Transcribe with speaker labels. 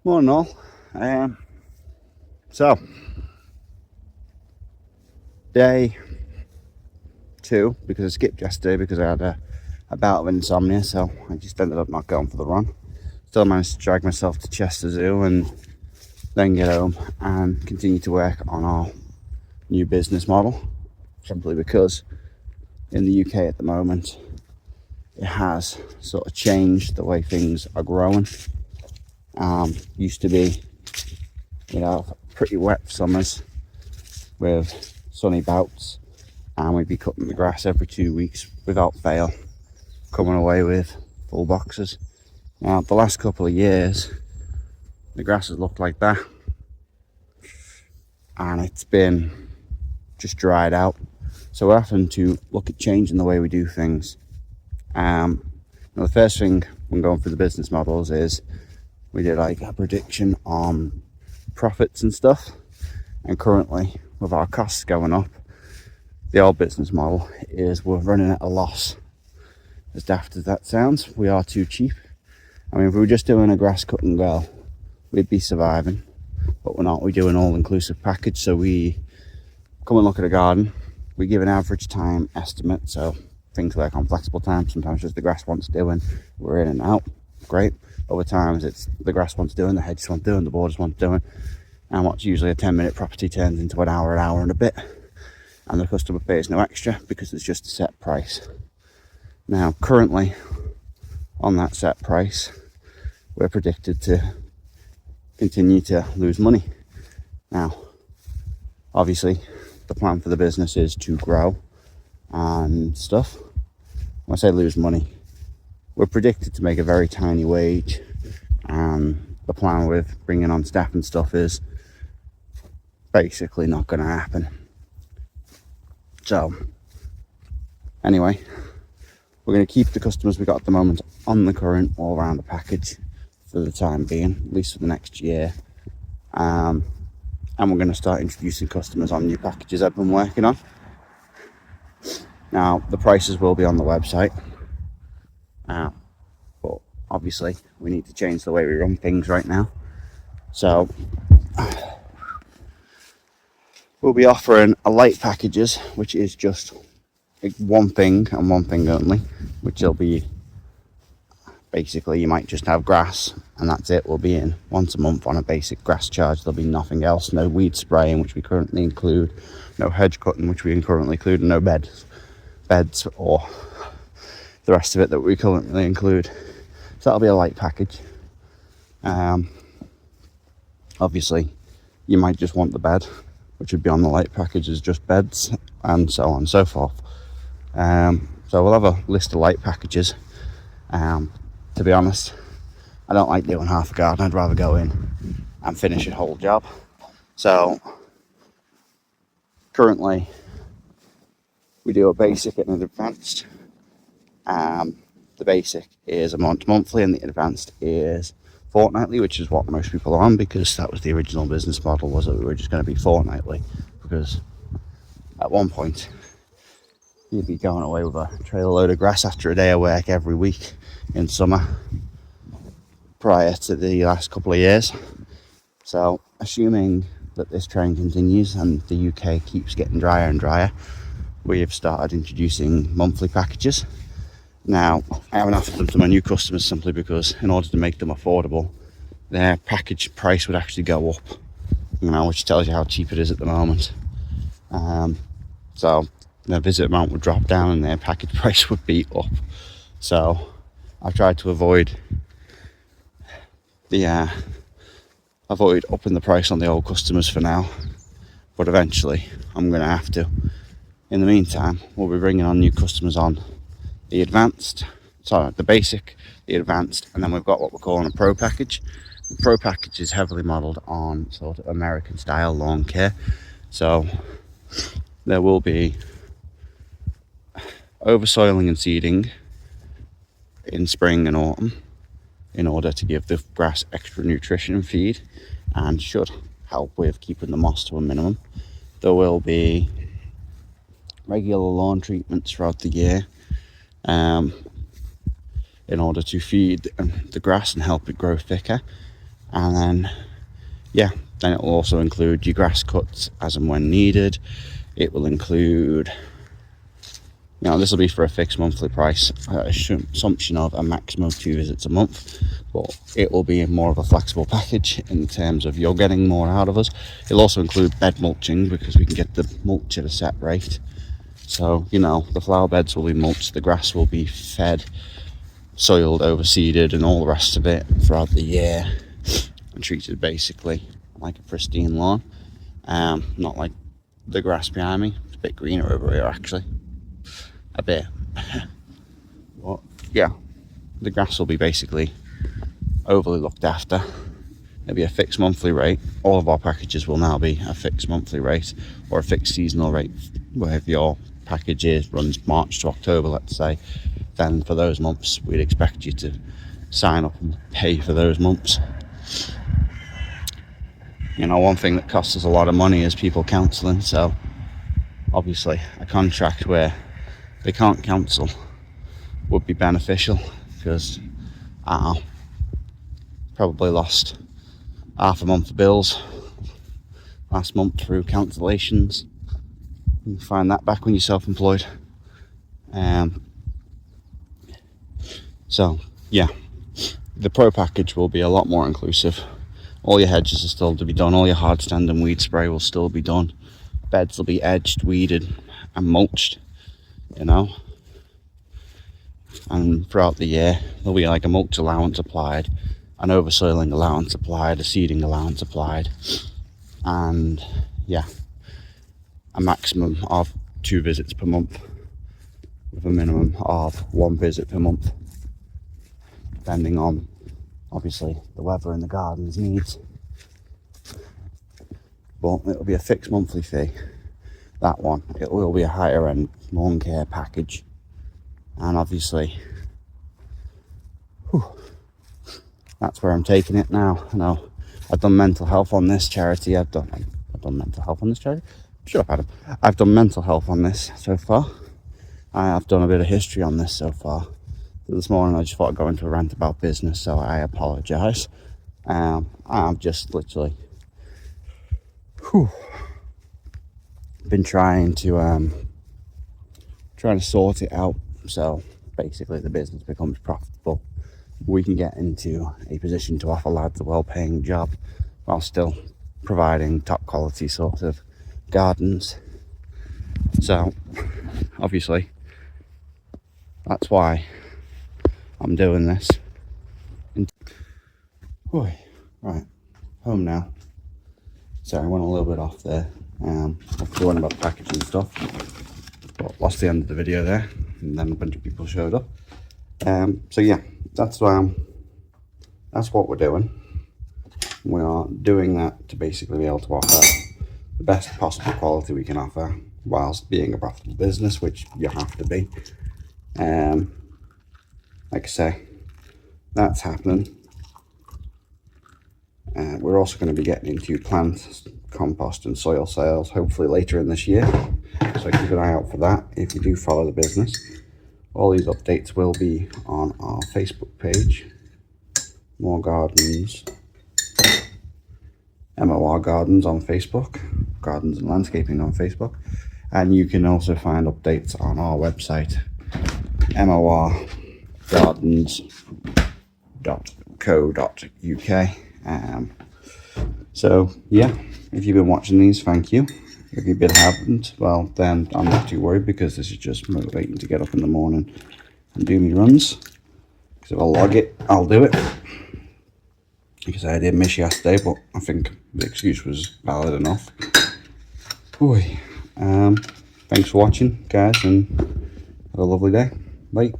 Speaker 1: Morning all. So day 2, because I skipped yesterday because I had a bout of insomnia, so I just ended up not going for the run. Still managed to drag myself to Chester Zoo and then get home and continue to work on our new business model, simply because in the UK at the moment it has sort of changed the way things are growing. Used to be, pretty wet summers with sunny bouts, and we'd be cutting the grass every 2 weeks without fail, coming away with full boxes. Now, the last couple of years, the grass has looked like that, and it's been just dried out. So we're having to look at changing the way we do things. The first thing when going through the business models is we did like a prediction on profits and stuff, and currently with our costs going up, the old business model is we're running at a loss. As daft as that sounds, we are too cheap. I mean, if we were just doing a grass cut and go, we'd be surviving, but we're not. We do an all-inclusive package, so we come and look at a garden, we give an average time estimate, so things work on flexible time. Sometimes just the grass wants doing, we're in and out, great. Other times it's the grass wants doing, the hedges want doing, the borders want doing, and what's usually a 10-minute property turns into an hour and a bit, and the customer pays no extra because it's just a set price. Now, currently on that set price, we're predicted to continue to lose money. Now, obviously, the plan for the business is to grow and stuff. When I say lose money, we're predicted to make a very tiny wage, and the plan with bringing on staff and stuff is basically not going to happen. So, anyway, we're going to keep the customers we got at the moment on the current all-rounder package for the time being, at least for the next year. And we're going to start introducing customers on new packages I've been working on. Now, the prices will be on the website, but obviously we need to change the way we run things right now. So we'll be offering a light packages, which is just one thing and one thing only, which will be basically you might just have grass and that's it. We'll be in once a month on a basic grass charge. There'll be nothing else, no weed spraying, which we currently include, no hedge cutting, which we currently include, and no beds or the rest of it that we currently include. So that'll be a light package. Obviously you might just want the bed, which would be on the light package as just beds, and so on and so forth. So we'll have a list of light packages. To be honest, I don't like doing half a garden. I'd rather go in and finish a whole job. So currently we do a basic and an advanced. The basic is a monthly and the advanced is fortnightly, which is what most people are on, because that was the original business model, was that we were just going to be fortnightly, because at one point you'd be going away with a trailer load of grass after a day of work every week in summer prior to the last couple of years. So assuming that this trend continues and the UK keeps getting drier and drier, we have started introducing monthly packages. Now, I haven't offered them to my new customers simply because in order to make them affordable, their package price would actually go up, which tells you how cheap it is at the moment. So their visit amount would drop down and their package price would be up. So I've tried to avoid upping the price on the old customers for now, but eventually I'm going to have to. In the meantime, we'll be bringing on new customers on the basic, the advanced, and then we've got what we're calling a pro package. The pro package is heavily modelled on sort of American style lawn care. So there will be oversoiling and seeding in spring and autumn in order to give the grass extra nutrition and feed, and should help with keeping the moss to a minimum. There will be regular lawn treatments throughout the year in order to feed the grass and help it grow thicker. And then, yeah, then it will also include your grass cuts as and when needed. It will include, this will be for a fixed monthly price, assumption of a maximum of 2 visits a month, but it will be more of a flexible package in terms of you're getting more out of us. It'll also include bed mulching, because we can get the mulch at a set rate. So, the flower beds will be mulched, the grass will be fed, soiled, overseeded, and all the rest of it throughout the year, and treated basically like a pristine lawn. Not like the grass behind me. It's a bit greener over here, actually. A bit. But yeah, the grass will be basically overly looked after. It'll be a fixed monthly rate. All of our packages will now be a fixed monthly rate, or a fixed seasonal rate, where if your package runs March to October, let's say, then for those months we'd expect you to sign up and pay for those months. One thing that costs us a lot of money is people counselling, so obviously a contract where they can't cancel would be beneficial, because I probably lost half a month of bills last month through cancellations. You can find that back when you're self-employed. So yeah, the pro package will be a lot more inclusive. All your hedges are still to be done, all your hard stand and weed spray will still be done, beds will be edged, weeded and mulched, and throughout the year there'll be like a mulch allowance applied, an oversoiling allowance applied, a seeding allowance applied, and yeah, a maximum of 2 visits per month with a minimum of 1 visit per month, depending on obviously the weather and the garden's needs. But it'll be a fixed monthly fee, that one. It will be a higher end lawn care package, and obviously that's where I'm taking it now. I know I've done mental health on this charity. I've done mental health on this charity. Shut up, Adam. I've done mental health on this so far. I have done a bit of history on this so far. So this morning I just thought I'd go into a rant about business, so I apologise. I've just literally been trying to sort it out, so basically the business becomes profitable. We can get into a position to offer lads a well-paying job while still providing top quality sort of gardens. So obviously that's why I'm doing this. Right, home now. Sorry, I went a little bit off there. After going about packaging stuff, but lost the end of the video there, and then a bunch of people showed up. So yeah, that's what we're doing. We are doing that to basically be able to offer the best possible quality we can offer, whilst being a profitable business, which you have to be. Like I say, that's happening. We're also going to be getting into plant, compost and soil sales hopefully later in this year, so keep an eye out for that if you do follow the business. All these updates will be on our Facebook page, More Gardens, MOR Gardens on Facebook, Gardens and Landscaping on Facebook, and you can also find updates on our website, morgardens.co.uk. So yeah, if you've been watching these, thank you. If you haven't, well then I'm not too worried, because this is just motivating to get up in the morning and do me runs. Because if I log it, I'll do it. Because I did miss yesterday, but I think the excuse was valid enough. Thanks for watching, guys, and have a lovely day. Bye.